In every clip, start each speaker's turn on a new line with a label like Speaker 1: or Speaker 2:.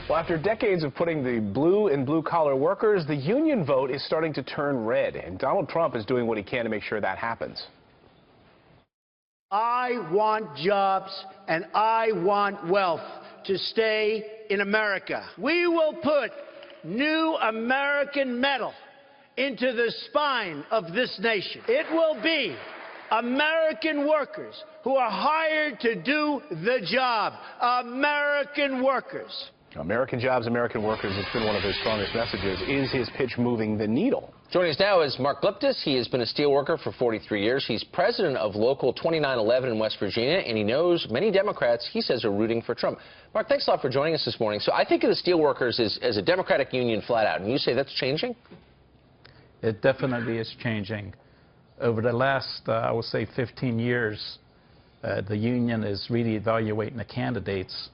Speaker 1: Well, after decades of putting the blue in blue-collar workers, the union vote is starting to turn red, and Donald Trump is doing what he can to make sure that happens.
Speaker 2: I want jobs and I want wealth to stay in America. We will put new American metal into the spine of this nation. It will be American workers who are hired to do the job. American workers.
Speaker 1: American jobs, American workers, it's been one of his strongest messages. Is his pitch moving the needle?
Speaker 3: Joining us now is Mark Liptus. He has been a steelworker for 43 years. He's president of Local 2911 in West Virginia, and he knows many Democrats, he says, are rooting for Trump. Mark, thanks a lot for joining us this morning. So I think of the steelworkers as a Democratic union flat out, and you say that's changing?
Speaker 4: It definitely is changing. Over the last, I would say, 15 years, the union is really evaluating the candidates.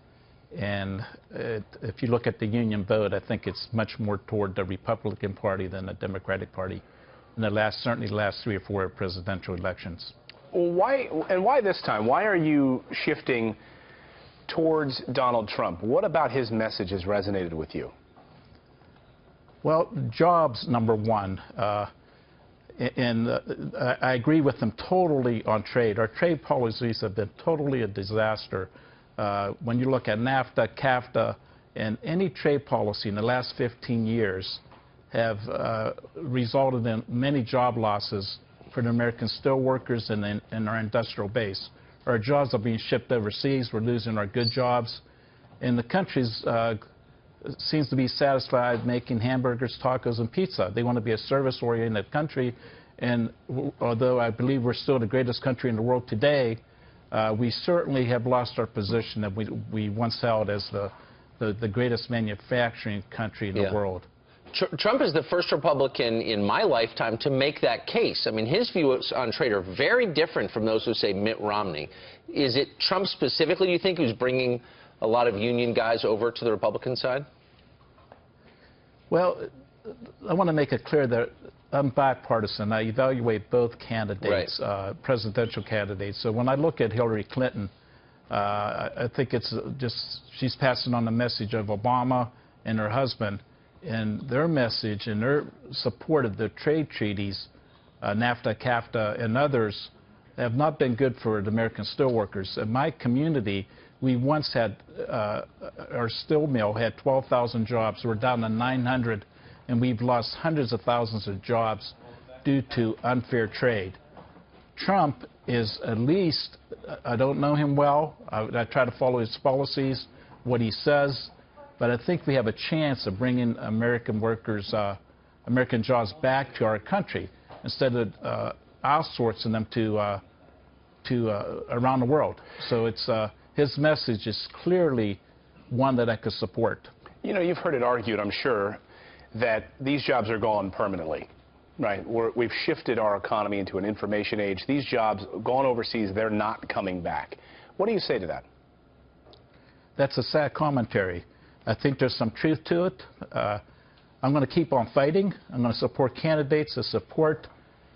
Speaker 4: And if you look at the union vote, I think it's much more toward the Republican Party than the Democratic Party in certainly the last 3 or 4 presidential elections.
Speaker 1: Why this time? Why are you shifting towards Donald Trump? What about his message has resonated with you?
Speaker 4: Well, jobs, number one. And I agree with them totally on trade. Our trade policies have been totally a disaster. When you look at NAFTA, CAFTA, and any trade policy in the last 15 years have resulted in many job losses for the American steelworkers and in our industrial base. Our jobs are being shipped overseas. We're losing our good jobs. And the country seems to be satisfied making hamburgers, tacos, and pizza. They want to be a service-oriented country. And although I believe we're still the greatest country in the world today, we certainly have lost our position that we once held as the greatest manufacturing country in the world.
Speaker 3: Trump is the first Republican in my lifetime to make that case. I mean, his views on trade are very different from those who say Mitt Romney. Is it Trump specifically, you think, who's bringing a lot of union guys over to the Republican side?
Speaker 4: Well, I want to make it clear that I'm bipartisan. I evaluate both candidates, presidential candidates. So when I look at Hillary Clinton, I think it's just she's passing on the message of Obama and her husband, and their message and their support of the trade treaties, NAFTA, CAFTA, and others, have not been good for the American steelworkers. In my community, we once had, our steel mill had 12,000 jobs. We're down to 900, and we've lost hundreds of thousands of jobs due to unfair trade. Trump is at least, I don't know him well. I try to follow his policies, what he says, but I think we have a chance of bringing American workers, American jobs back to our country instead of outsourcing them to around the world. So it's his message is clearly one that I could support.
Speaker 1: You know, you've heard it argued, I'm sure, that these jobs are gone permanently, right? We've shifted our economy into an information age. These jobs gone overseas, they're not coming back. What do you say to that?
Speaker 4: That's a sad commentary. I think there's some truth to it. I'm going to keep on fighting. I'm going to support candidates that support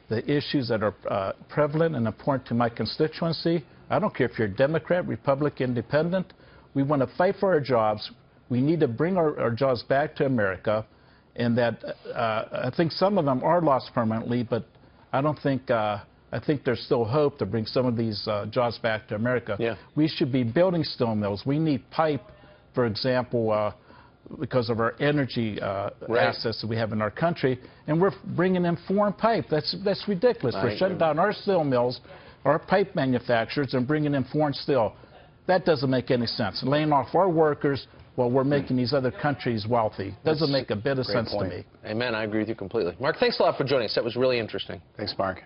Speaker 4: the issues that are prevalent and important to my constituency. I don't care if you're Democrat, Republican, Independent. We want to fight for our jobs. We need to bring our jobs back to America. And that I think some of them are lost permanently, but I don't think, I think there's still hope to bring some of these jobs back to America.
Speaker 3: Yeah.
Speaker 4: We should be building steel mills. We need pipe, for example, because of our energy assets that we have in our country, and we're bringing in foreign pipe. That's ridiculous. We're shutting down our steel mills, our pipe manufacturers, and bringing in foreign steel. That doesn't make any sense. Laying off our workers while we're making these other countries wealthy doesn't make a bit of sense to me.
Speaker 3: Amen. I agree with you completely. Mark, thanks a lot for joining us. That was really interesting.
Speaker 1: Thanks, Mark.